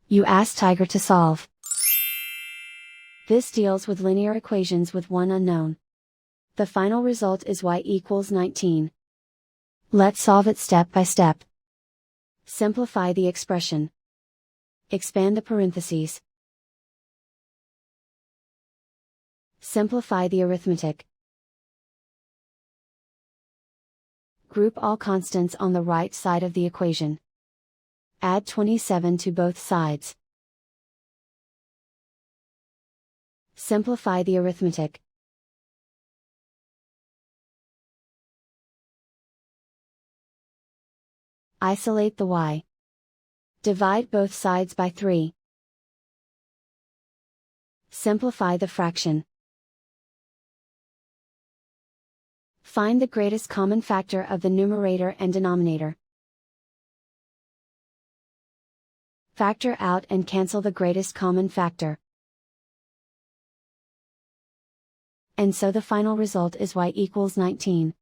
You ask Tiger to solve. This deals with linear equations with one unknown. The final result is y equals 19. Let's solve it step by step. Simplify the expression. Expand the parentheses. Simplify the arithmetic. Group all constants on the right side of the equation. Add 27 to both sides. Simplify the arithmetic. Isolate the y. Divide both sides by 3. Simplify the fraction. Find the greatest common factor of the numerator and denominator. Factor out and cancel the greatest common factor. And so the final result is y equals 19.